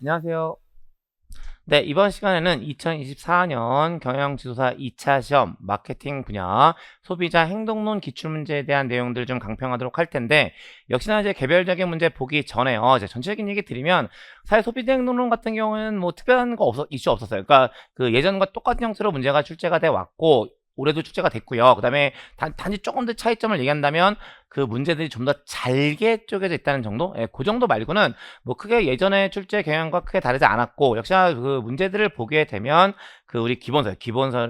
안녕하세요. 네, 이번 시간에는 2024년 경영지도사 2차 시험 마케팅 분야 소비자 행동론 기출문제에 대한 내용들을 좀 강평하도록 할 텐데, 역시나 이제 개별적인 문제 보기 전에요. 이제 전체적인 얘기 드리면, 사실 소비자 행동론 같은 경우에는 뭐 특별한 거 이슈 없었어요. 그러니까 그 예전과 똑같은 형태로 문제가 출제가 돼 왔고, 올해도 출제가 됐고요. 그 다음에 단지 조금 더 차이점을 얘기한다면 그 문제들이 좀 더 잘게 쪼개져 있다는 정도? 예, 그 정도 말고는 뭐 크게 예전에 출제 경향과 크게 다르지 않았고, 역시나 그 문제들을 보게 되면 그 우리 기본서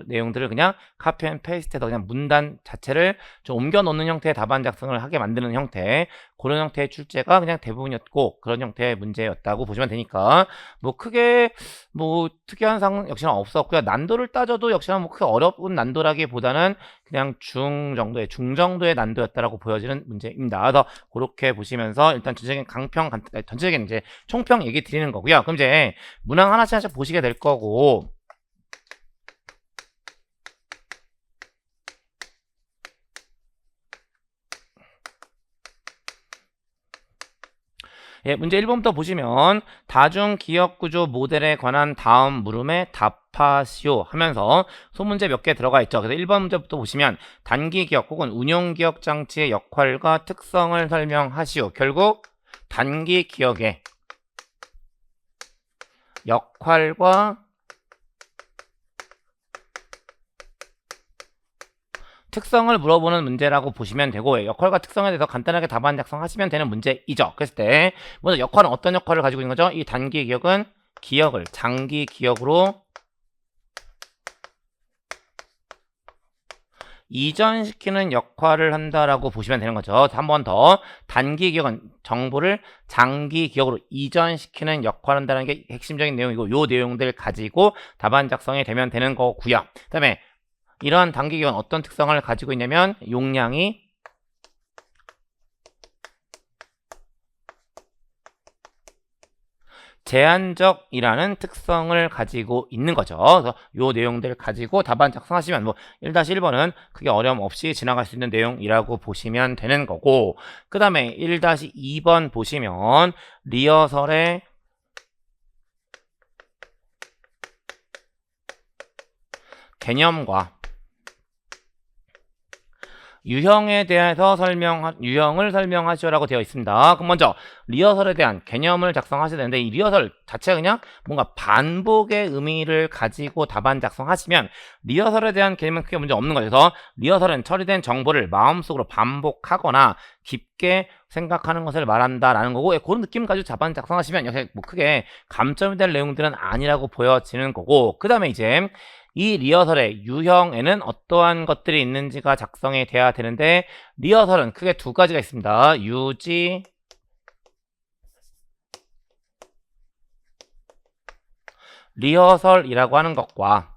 내용들을 그냥 카피 앤 페이스트해서 그냥 문단 자체를 좀 옮겨 놓는 형태의 답안 작성을 하게 만드는 형태, 그런 형태의 출제가 그냥 대부분이었고, 그런 형태의 문제였다고 보시면 되니까 뭐 크게 뭐 특이한 상은 역시나 없었고요. 난도를 따져도 역시나 뭐 크게 어려운 난도라기보다는 그냥 중정도의 난도였다라고 보여지는 문제입니다. 그래서 그렇게 보시면서 일단 전체적인 전체적인 이제 총평 얘기 드리는 거고요. 그럼 이제 문항 하나씩 보시게 될 거고, 예, 문제 1번부터 보시면 다중기업구조 모델에 관한 다음 물음에 답하시오 하면서 소문제 몇 개 들어가 있죠. 그래서 1번 문제부터 보시면 단기기업 혹은 운용기업 장치의 역할과 특성을 설명하시오. 결국 단기기업의 역할과 특성을 물어보는 문제라고 보시면 되고, 역할과 특성에 대해서 간단하게 답안 작성하시면 되는 문제이죠. 그랬을 때 먼저 역할은 어떤 역할을 가지고 있는 거죠? 이 단기 기억은 기억을 장기 기억으로 이전시키는 역할을 한다라고 보시면 되는 거죠. 한 번 더, 단기 기억은 정보를 장기 기억으로 이전시키는 역할을 한다는 게 핵심적인 내용이고, 요 내용들 가지고 답안 작성이 되면 되는 거고요. 그 다음에 이러한 단기 기업은 어떤 특성을 가지고 있냐면 용량이 제한적이라는 특성을 가지고 있는 거죠. 그래서 요 내용들 가지고 답안 작성하시면 뭐 1-1번은 크게 어려움 없이 지나갈 수 있는 내용이라고 보시면 되는 거고, 그 다음에 1-2번 보시면 리허설의 개념과 유형에 대해서 유형을 설명하시오라고 되어 있습니다. 그럼 먼저 리허설에 대한 개념을 작성하셔야 되는데, 이 리허설 자체가 그냥 뭔가 반복의 의미를 가지고 답안 작성하시면 리허설에 대한 개념은 크게 문제 없는 거죠. 그래서 리허설은 처리된 정보를 마음속으로 반복하거나 깊게 생각하는 것을 말한다라는 거고, 그런 느낌 가지고 답안 작성하시면 역시 뭐 크게 감점이 될 내용들은 아니라고 보여지는 거고, 그 다음에 이제 이 리허설의 유형에는 어떠한 것들이 있는지가 작성이 돼야 되는데, 리허설은 크게 두 가지가 있습니다. 유지 리허설이라고 하는 것과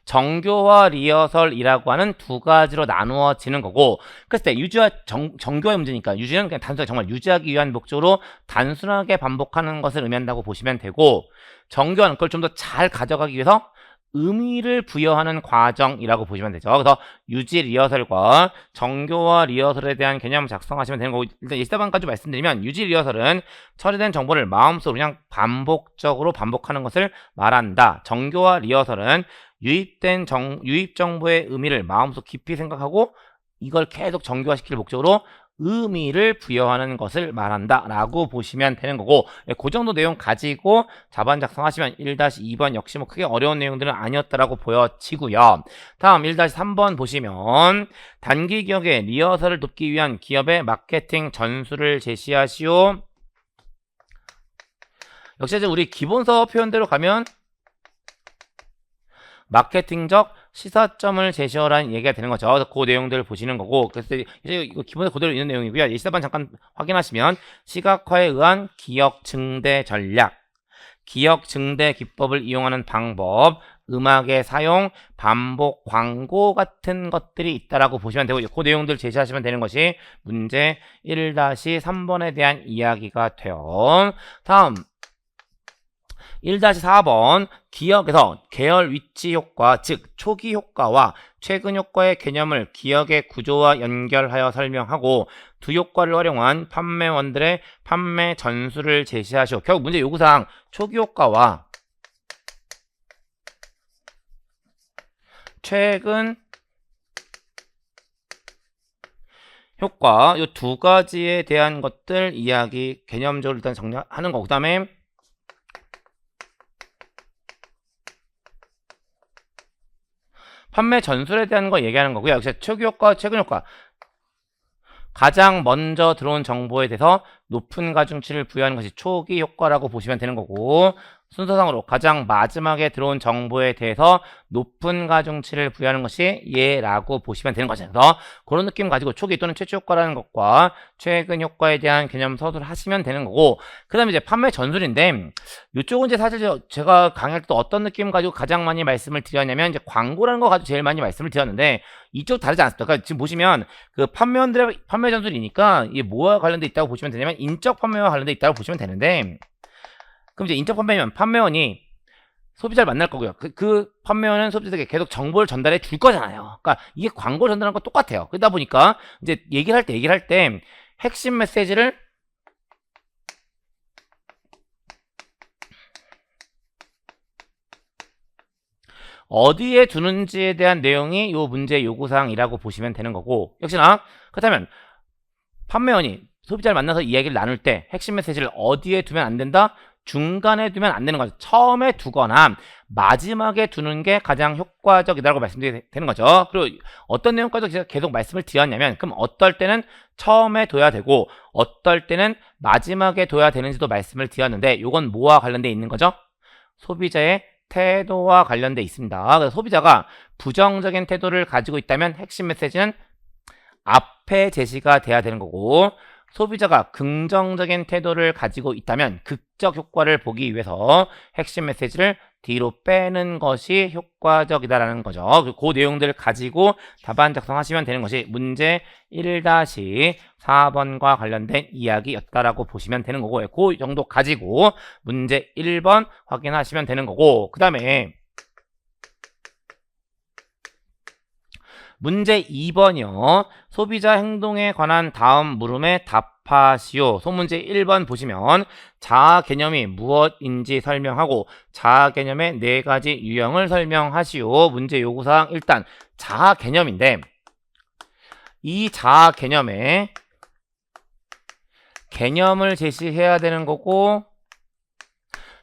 정교화 리허설이라고 하는 두 가지로 나누어지는 거고, 그랬을 때 유지와 정교화의 문제니까 유지는 그냥 단순하게 정말 유지하기 위한 목적으로 단순하게 반복하는 것을 의미한다고 보시면 되고, 정교화는 그걸 좀 더 잘 가져가기 위해서 의미를 부여하는 과정이라고 보시면 되죠. 그래서 유지 리허설과 정교화 리허설에 대한 개념을 작성하시면 되는 거고, 일단 예시답안까지 말씀드리면 유지 리허설은 처리된 정보를 마음속으로 그냥 반복적으로 반복하는 것을 말한다. 정교화 리허설은 유입 정보의 의미를 마음속 깊이 생각하고 이걸 계속 정교화시킬 목적으로 의미를 부여하는 것을 말한다 라고 보시면 되는 거고, 그 정도 내용 가지고 답안 작성하시면 1-2번 역시 뭐 크게 어려운 내용들은 아니었다라고 보여지고요. 다음 1-3번 보시면 단기 기억의 리허설을 돕기 위한 기업의 마케팅 전술을 제시하시오. 역시 이제 우리 기본서 표현대로 가면 마케팅적 시사점을 제시하라는 얘기가 되는 거죠. 그래서 그 내용들을 보시는 거고, 그래서 이제 이거 기본에 그대로 있는 내용이고요. 예시답안 잠깐 확인하시면 시각화에 의한 기억 증대 전략, 기억 증대 기법을 이용하는 방법, 음악의 사용, 반복 광고 같은 것들이 있다라고 보시면 되고, 그 내용들 제시하시면 되는 것이 문제 1-3번에 대한 이야기가 돼요. 다음 1-4번 기억에서 계열 위치 효과, 즉 초기 효과와 최근 효과의 개념을 기억의 구조와 연결하여 설명하고 두 효과를 활용한 판매원들의 판매 전술을 제시하시오. 결국 문제 요구사항 초기 효과와 최근 효과 이 두 가지에 대한 것들 이야기 개념적으로 일단 정리하는 거. 그 다음에 판매 전술에 대한 거 얘기하는 거고요. 여기서 초기 효과, 최근 효과. 가장 먼저 들어온 정보에 대해서 높은 가중치를 부여하는 것이 초기 효과라고 보시면 되는 거고, 순서상으로 가장 마지막에 들어온 정보에 대해서 높은 가중치를 부여하는 것이 얘라고 보시면 되는 거죠. 그래서 그런 느낌 가지고 초기 또는 최초 효과라는 것과 최근 효과에 대한 개념 서술을 하시면 되는 거고, 그 다음에 이제 판매 전술인데, 이쪽은 이제 사실 제가 강의할 때 어떤 느낌 가지고 가장 많이 말씀을 드렸냐면, 이제 광고라는 거 가지고 제일 많이 말씀을 드렸는데, 이쪽 다르지 않습니다. 그러니까 지금 보시면 그 판매원들의 판매 전술이니까 이게 뭐와 관련돼 있다고 보시면 되냐면, 인적 판매와 관련돼 있다고 보시면 되는데, 그럼 이제 인적 판매원이 소비자를 만날 거고요. 그 판매원은 소비자에게 계속 정보를 전달해 줄 거잖아요. 그러니까 이게 광고 전달하는 거 똑같아요. 그러다 보니까 이제 얘기를 할 때 핵심 메시지를 어디에 두는지에 대한 내용이 요 문제 요구사항이라고 보시면 되는 거고, 역시나 그렇다면 판매원이 소비자를 만나서 이야기를 나눌 때 핵심 메시지를 어디에 두면 안 된다? 중간에 두면 안 되는 거죠. 처음에 두거나 마지막에 두는 게 가장 효과적이라고 말씀드리는 거죠. 그리고 어떤 내용까지 제가 계속 말씀을 드렸냐면, 그럼 어떨 때는 처음에 둬야 되고 어떨 때는 마지막에 둬야 되는지도 말씀을 드렸는데, 이건 뭐와 관련돼 있는 거죠? 소비자의 태도와 관련돼 있습니다. 그래서 소비자가 부정적인 태도를 가지고 있다면 핵심 메시지는 앞에 제시가 돼야 되는 거고, 소비자가 긍정적인 태도를 가지고 있다면 극적 효과를 보기 위해서 핵심 메시지를 뒤로 빼는 것이 효과적이다라는 거죠. 그 내용들을 가지고 답안 작성하시면 되는 것이 문제 1-4번과 관련된 이야기였다라고 보시면 되는 거고, 그 정도 가지고 문제 1번 확인하시면 되는 거고, 그 다음에 문제 2번이요. 소비자 행동에 관한 다음 물음에 답하시오. 소문제 1번 보시면 자아 개념이 무엇인지 설명하고 자아 개념의 4가지 유형을 설명하시오. 문제 요구사항 일단 자아 개념인데, 이 자아 개념의 개념을 제시해야 되는 거고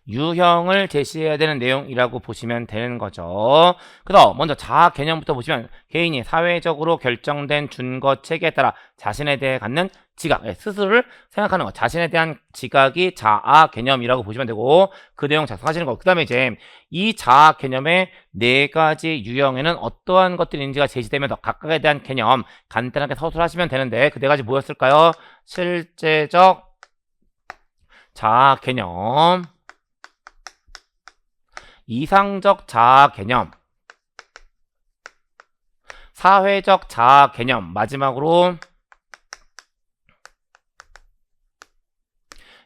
유형을 제시해야 되는 내용이라고 보시면 되는 거죠. 그래서 먼저 자아 개념부터 보시면 개인이 사회적으로 결정된 준거 체계에 따라 자신에 대해 갖는 지각, 스스로를 생각하는 것, 자신에 대한 지각이 자아 개념이라고 보시면 되고, 그 내용 작성하시는 거. 그 다음에 이제 이 자아 개념의 4가지 유형에는 어떠한 것들이 있는지가 제시되면서 각각에 대한 개념 간단하게 서술하시면 되는데, 그 4가지 뭐였을까요? 실제적 자아 개념, 이상적 자아 개념, 사회적 자아 개념, 마지막으로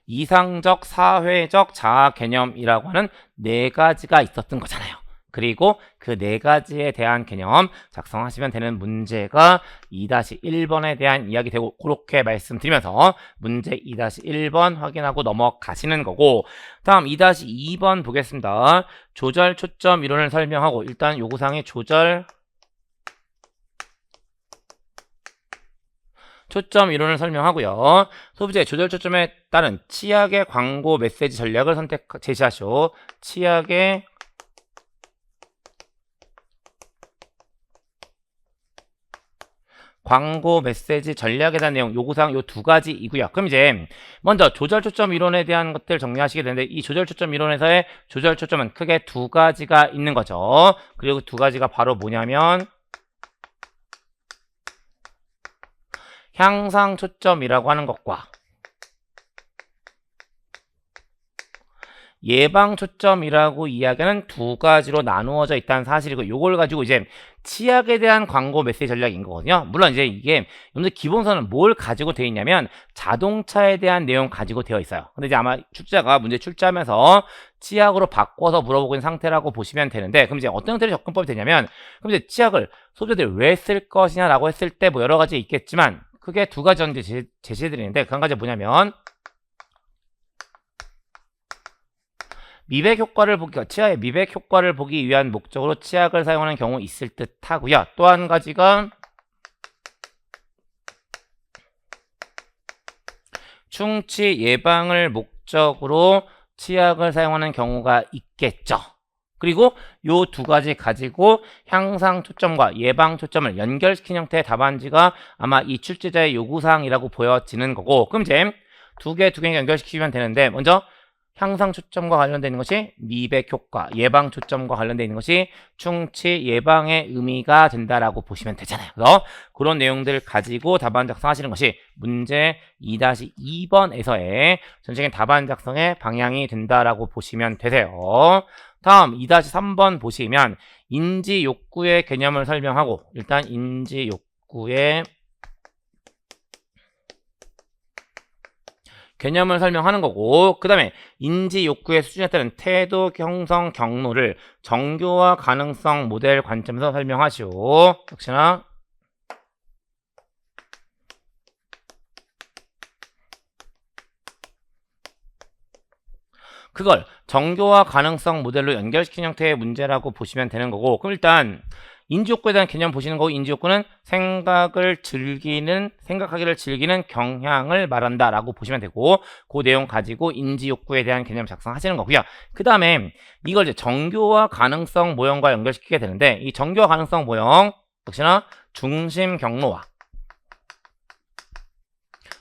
이상적 사회적 자아 개념이라고 하는 4가지가 있었던 거잖아요. 그리고 그 4가지에 대한 개념 작성하시면 되는 문제가 2-1번에 대한 이야기 되고, 그렇게 말씀드리면서 문제 2-1번 확인하고 넘어가시는 거고, 다음 2-2번 보겠습니다. 조절 초점 이론을 설명하고, 일단 요구사항이 조절 초점 이론을 설명하고요. 소비자의 조절 초점에 따른 치약의 광고 메시지 전략을 제시하시오. 치약의 광고 메시지 전략에 대한 내용, 요구사항 요 2가지이고요. 그럼 이제 먼저 조절 초점 이론에 대한 것들 정리하시게 되는데, 이 조절 초점 이론에서의 조절 초점은 크게 2가지가 있는 거죠. 그리고 2가지가 바로 뭐냐면 향상 초점이라고 하는 것과 예방 초점이라고 이야기하는 두 가지로 나누어져 있다는 사실이고, 요걸 가지고 이제 치약에 대한 광고 메시지 전략인 거거든요. 물론 이제 이게 여러분들 기본서는 뭘 가지고 되어 있냐면 자동차에 대한 내용 가지고 되어 있어요. 근데 이제 아마 출제자가 문제 출제하면서 치약으로 바꿔서 물어보고 있는 상태라고 보시면 되는데, 그럼 이제 어떤 형태로 접근법이 되냐면, 그럼 이제 치약을 소비자들이 왜 쓸 것이냐라고 했을 때 뭐 여러 가지 있겠지만, 크게 두 가지 이제 제시해드리는데, 그 한 가지 뭐냐면 미백 효과를 보기, 치아의 미백 효과를 보기 위한 목적으로 치약을 사용하는 경우 있을 듯 하고요. 또 한 가지가 충치 예방을 목적으로 치약을 사용하는 경우가 있겠죠. 그리고 요 두 가지 가지고 향상 초점과 예방 초점을 연결시킨 형태의 답안지가 아마 이 출제자의 요구사항이라고 보여지는 거고, 그럼 이제 두 개 연결시키면 되는데, 먼저 향상 초점과 관련되어 있는 것이 미백 효과, 예방 초점과 관련되어 있는 것이 충치 예방의 의미가 된다라고 보시면 되잖아요. 그래서 그런 내용들을 가지고 답안 작성하시는 것이 문제 2-2번에서의 전체적인 답안 작성의 방향이 된다라고 보시면 되세요. 다음 2-3번 보시면 인지 욕구의 개념을 설명하고, 일단 인지 욕구의 개념을 설명하는 거고, 그 다음에 인지 욕구의 수준에 따른 태도 형성 경로를 정교화 가능성 모델 관점에서 설명하시오. 역시나 그걸 정교화 가능성 모델로 연결시킨 형태의 문제라고 보시면 되는 거고, 그럼 일단 인지욕구에 대한 개념 보시는 거고, 인지욕구는 생각하기를 즐기는 경향을 말한다 라고 보시면 되고, 그 내용 가지고 인지욕구에 대한 개념 작성하시는 거고요. 그 다음에 이걸 이제 정교화 가능성 모형과 연결시키게 되는데, 이 정교화 가능성 모형 역시나 중심 경로와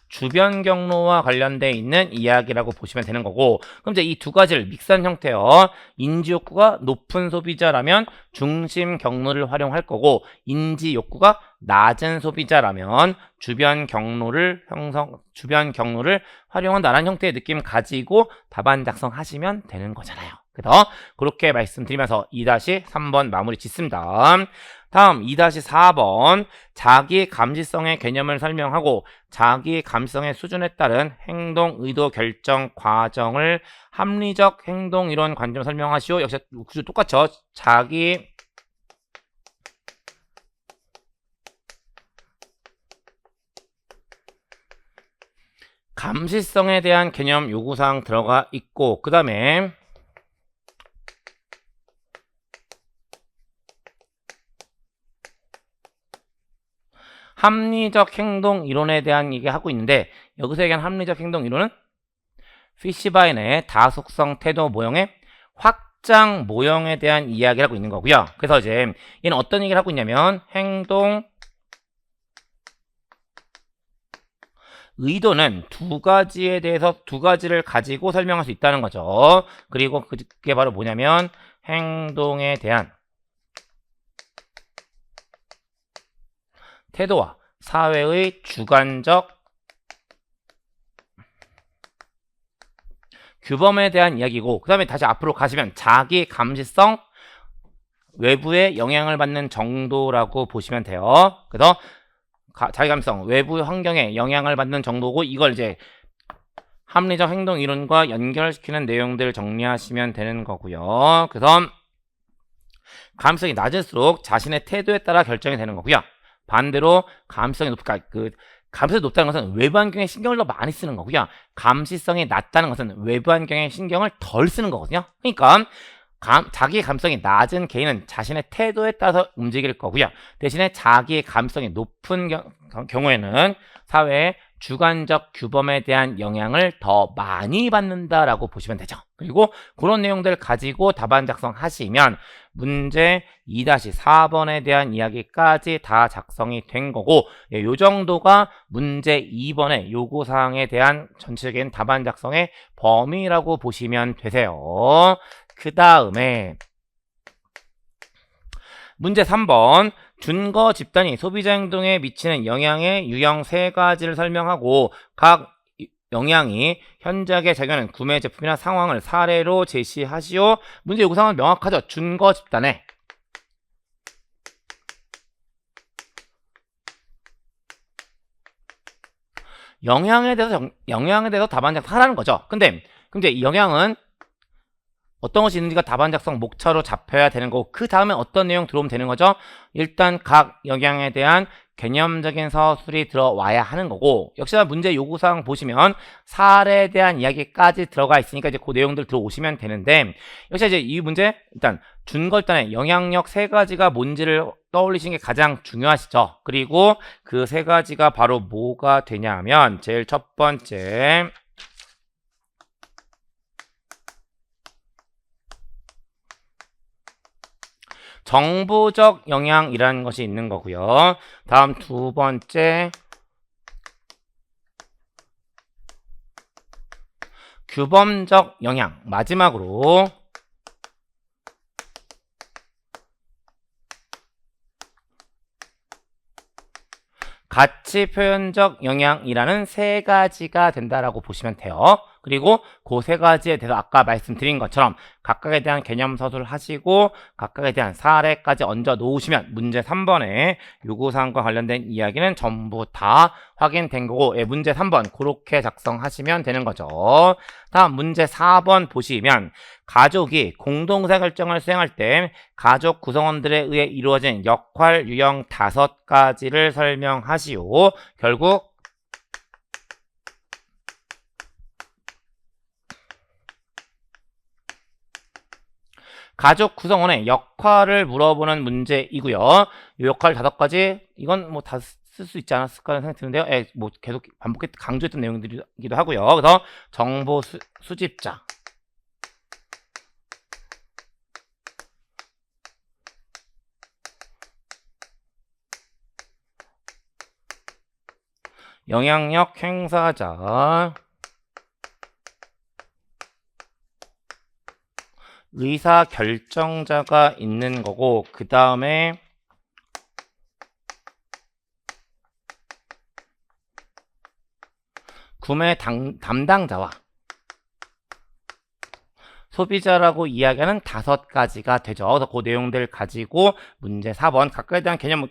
주변 경로와 관련되어 있는 이야기라고 보시면 되는 거고, 그럼 이제 이 두 가지를 믹스한 형태여, 인지 욕구가 높은 소비자라면 중심 경로를 활용할 거고, 인지 욕구가 낮은 소비자라면 주변 경로를 활용한다는 형태의 느낌 가지고 답안 작성하시면 되는 거잖아요. 그래서 그렇게 말씀드리면서 2-3번 마무리 짓습니다. 다음 2-4번 자기 감시성의 개념을 설명하고 자기 감시성의 수준에 따른 행동 의도 결정 과정을 합리적 행동 이론 관점 설명하시오. 역시 똑같죠. 자기 감시성에 대한 개념 요구사항 들어가 있고, 그 다음에 합리적 행동 이론에 대한 얘기하고 있는데, 여기서 얘기한 합리적 행동 이론은 피시바인의 다속성 태도 모형의 확장 모형에 대한 이야기를 하고 있는 거고요. 그래서 이제 얘는 어떤 얘기를 하고 있냐면 행동 의도는 두 가지를 가지고 설명할 수 있다는 거죠. 그리고 그게 바로 뭐냐면 행동에 대한 태도와 사회의 주관적 규범에 대한 이야기고, 그 다음에 다시 앞으로 가시면 자기 감시성 외부의 영향을 받는 정도라고 보시면 돼요. 그래서 자기 감시성 외부 환경에 영향을 받는 정도고, 이걸 이제 합리적 행동 이론과 연결시키는 내용들을 정리하시면 되는 거고요. 그래서 감시성이 낮을수록 자신의 태도에 따라 결정이 되는 거고요. 반대로 감시성이 감시성이 높다는 것은 외부 환경에 신경을 더 많이 쓰는 거고요. 감시성이 낮다는 것은 외부 환경에 신경을 덜 쓰는 거거든요. 그러니까 자기 감성이 낮은 개인은 자신의 태도에 따라서 움직일 거고요. 대신에 자기의 감성이 높은 경우에는 사회의 주관적 규범에 대한 영향을 더 많이 받는다라고 보시면 되죠. 그리고 그런 내용들을 가지고 답안 작성하시면 문제 2-4번에 대한 이야기까지 다 작성이 된 거고, 이 정도가 문제 2번의 요구사항에 대한 전체적인 답안 작성의 범위라고 보시면 되세요. 그 다음에 문제 3번 준거 집단이 소비자 행동에 미치는 영향의 유형 3가지를 설명하고 각 영향이 현저하게 작용하는 구매 제품이나 상황을 사례로 제시하시오. 문제 요구사항은 명확하죠. 준거 집단에 영향에 대해서 답안 작성하라는 거죠. 근데 이 영향은 어떤 것이 있는지가 답안 작성 목차로 잡혀야 되는 거고, 그 다음에 어떤 내용 들어오면 되는 거죠. 일단 각 영향에 대한 개념적인 서술이 들어와야 하는 거고, 역시나 문제 요구사항 보시면 사례에 대한 이야기까지 들어가 있으니까 이제 그 내용들 들어오시면 되는데, 역시 이제 이 문제 일단 준걸단의 영향력 세 가지가 뭔지를 떠올리시는 게 가장 중요하시죠. 그리고 그 세 가지가 바로 뭐가 되냐면, 제일 첫 번째 정보적 영향이라는 것이 있는 거고요. 다음 두 번째 규범적 영향, 마지막으로 가치 표현적 영향이라는 세 가지가 된다라고 보시면 돼요. 그리고 그 세 가지에 대해서 아까 말씀드린 것처럼 각각에 대한 개념 서술을 하시고 각각에 대한 사례까지 얹어 놓으시면 문제 3번에 요구사항과 관련된 이야기는 전부 다 확인된 거고, 문제 3번 그렇게 작성하시면 되는 거죠. 다음 문제 4번 보시면 가족이 공동의사결정을 수행할 때 가족 구성원들에 의해 이루어진 역할 유형 5가지를 설명하시오. 결국 가족 구성원의 역할을 물어보는 문제이고요. 이 역할 5가지, 이건 뭐 다 쓸 수 있지 않았을까 생각이 드는데요. 뭐 계속 반복해 강조했던 내용들이기도 하고요. 그래서 정보 수집자, 영향력 행사자, 의사결정자가 있는 거고, 그 다음에 구매 담당자와 소비자라고 이야기하는 5가지가 되죠. 그래서 그 내용들 가지고 문제 4번 각각에 대한 개념,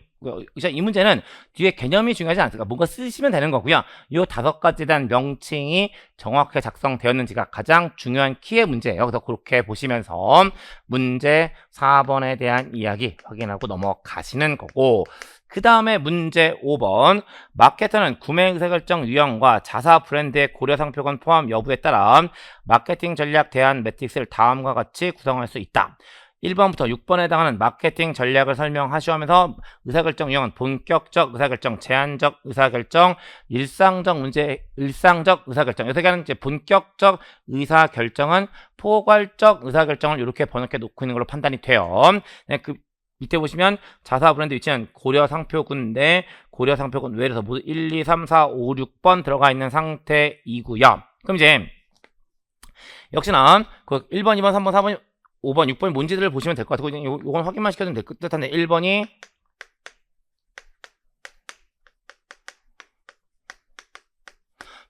이 문제는 뒤에 개념이 중요하지 않습니까? 뭔가 쓰시면 되는 거고요. 이 5가지에 대한 명칭이 정확하게 작성되었는지가 가장 중요한 키의 문제예요. 그래서 그렇게 보시면서 문제 4번에 대한 이야기 확인하고 넘어가시는 거고, 그 다음에 문제 5번 마케터는 구매 의사결정 유형과 자사 브랜드의 고려 상표권 포함 여부에 따라 마케팅 전략 대안 매트릭스를 다음과 같이 구성할 수 있다. 1번부터 6번에 해당하는 마케팅 전략을 설명하시면서 의사결정 유형은 본격적 의사결정, 제한적 의사결정, 일상적 의사결정. 여기서 얘기하는 이제 본격적 의사결정은 포괄적 의사결정을 이렇게 번역해 놓고 있는 걸로 판단이 돼요. 네, 그 밑에 보시면 자사 브랜드 위치는 고려 상표군인데 고려 상표군 외에서 모두 1, 2, 3, 4, 5, 6번 들어가 있는 상태이고요. 그럼 이제 역시나 그 1번, 2번, 3번, 4번, 5번, 6번이 뭔지를 보시면 될 것 같고, 요건 확인만 시켜주면 될 듯한데, 1번이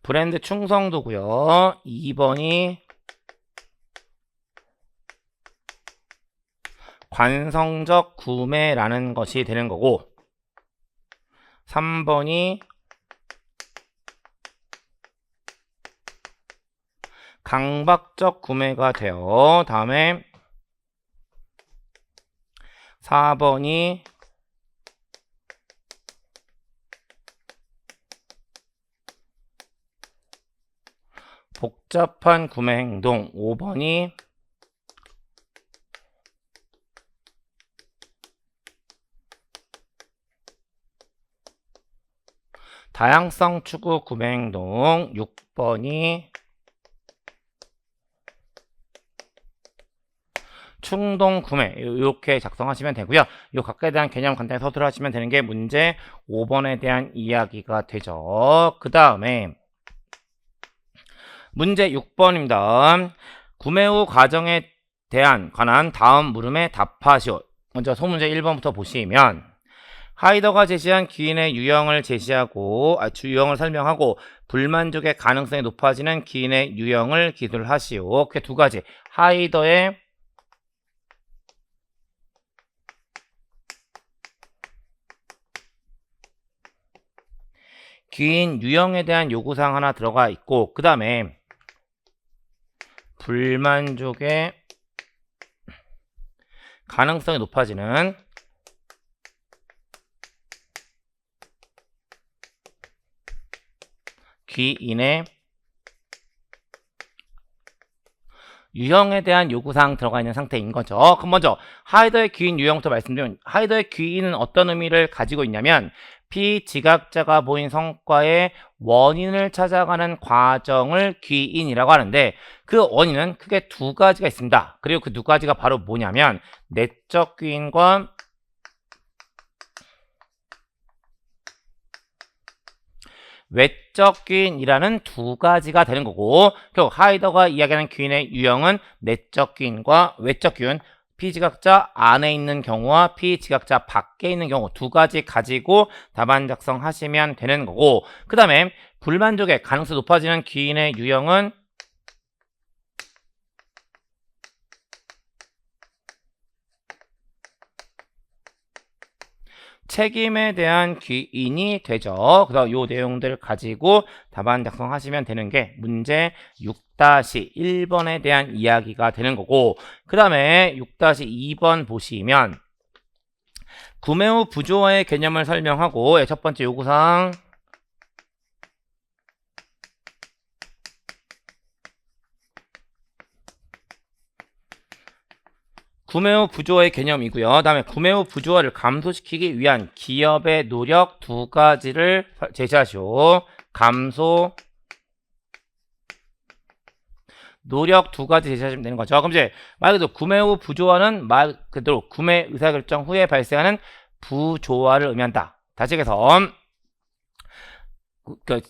브랜드 충성도고요. 2번이 관성적 구매라는 것이 되는 거고, 3번이 강박적 구매가 돼요. 다음에 4번이 복잡한 구매 행동, 5번이 다양성 추구 구매 행동, 6번이 충동 구매, 이렇게 작성하시면 되고요. 이 각각에 대한 개념 간단히 서술을 하시면 되는 게 문제 5번에 대한 이야기가 되죠. 그 다음에 문제 6번입니다. 구매 후 과정에 관한 다음 물음에 답하시오. 먼저 소문제 1번부터 보시면 하이더가 제시한 기인의 유형을 유형을 설명하고 불만족의 가능성이 높아지는 기인의 유형을 기술하시오. 이렇게 두 가지. 하이더의 기인 유형에 대한 요구사항 하나 들어가 있고, 그 다음에 불만족의 가능성이 높아지는 기인의 유형에 대한 요구사항 들어가 있는 상태인 거죠. 그럼 먼저 하이더의 기인 유형부터 말씀드리면, 하이더의 기인은 어떤 의미를 가지고 있냐면 피지각자가 보인 성과의 원인을 찾아가는 과정을 기인이라고 하는데, 그 원인은 크게 두 가지가 있습니다. 그리고 그 두 가지가 바로 뭐냐면 내적 기인과 외적 기인이라는 두 가지가 되는 거고, 결국 하이더가 이야기하는 기인의 유형은 내적 기인과 외적 기인, 피지각자 안에 있는 경우와 피지각자 밖에 있는 경우 두 가지 가지고 답안 작성하시면 되는 거고, 그 다음에 불만족의 가능성이 높아지는 기인의 유형은 책임에 대한 기인이 되죠. 그래서 요 내용들을 가지고 답안 작성하시면 되는 게 문제 6-1번에 대한 이야기가 되는 거고, 그 다음에 6-2번 보시면 구매 후 부조화의 개념을 설명하고, 첫 번째 요구사항 구매 후 부조화의 개념이고요. 다음에 구매 후 부조화를 감소시키기 위한 기업의 노력 두 가지를 제시하시오. 감소 노력 두 가지 제시하시면 되는 거죠. 그럼 이제 말 그대로 구매 후 부조화는 말 그대로 구매 의사결정 후에 발생하는 부조화를 의미한다. 다시 해서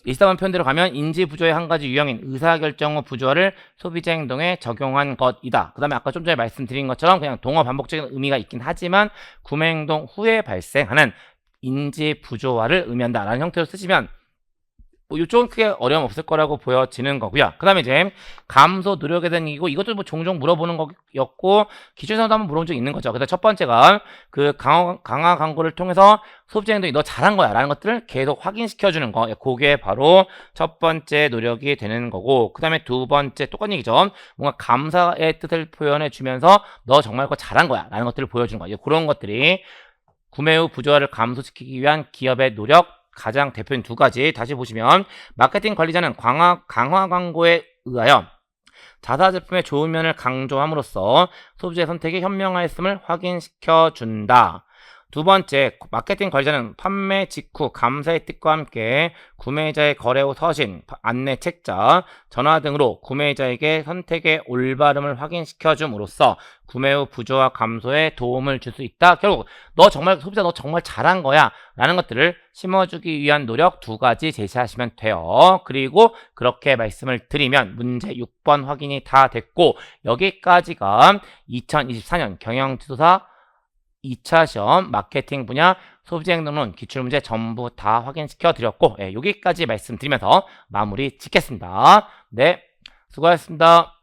일사만 표현대로 가면 인지 부조의 한 가지 유형인 의사결정 후 부조화를 소비자 행동에 적용한 것이다. 그 다음에 아까 좀 전에 말씀드린 것처럼 그냥 동어 반복적인 의미가 있긴 하지만 구매 행동 후에 발생하는 인지 부조화를 의미한다 라는 형태로 쓰시면 뭐 이쪽은 크게 어려움 없을 거라고 보여지는 거고요. 그 다음에 이제 감소 노력에 대한 얘기고, 이것도 뭐 종종 물어보는 거였고 기출에서도 한번 물어본 적이 있는 거죠. 그래서 첫 번째가 그 강화 광고를 통해서 소비자 행동이 너 잘한 거야 라는 것들을 계속 확인시켜 주는 거, 그게 바로 첫 번째 노력이 되는 거고, 그 다음에 두 번째 똑같은 얘기죠. 뭔가 감사의 뜻을 표현해 주면서 너 정말 그거 잘한 거야 라는 것들을 보여주는 거예요. 그런 것들이 구매 후 부조화를 감소시키기 위한 기업의 노력 가장 대표인 두 가지. 다시 보시면 마케팅 관리자는 강화 광고에 의하여 자사 제품의 좋은 면을 강조함으로써 소비자의 선택이 현명하였음을 확인시켜 준다. 두 번째, 마케팅 관리자는 판매 직후 감사의 뜻과 함께 구매자의 거래 후 서신, 안내 책자, 전화 등으로 구매자에게 선택의 올바름을 확인시켜 줌으로써 구매 후 부조화 감소에 도움을 줄 수 있다. 결국 소비자 너 정말 잘한 거야 라는 것들을 심어주기 위한 노력 두 가지 제시하시면 돼요. 그리고 그렇게 말씀을 드리면 문제 6번 확인이 다 됐고, 여기까지가 2024년 경영지도사 2차 시험 마케팅 분야 소비자 행동론 기출문제 전부 다 확인시켜 드렸고, 여기까지 말씀드리면서 마무리 짓겠습니다. 네, 수고하셨습니다.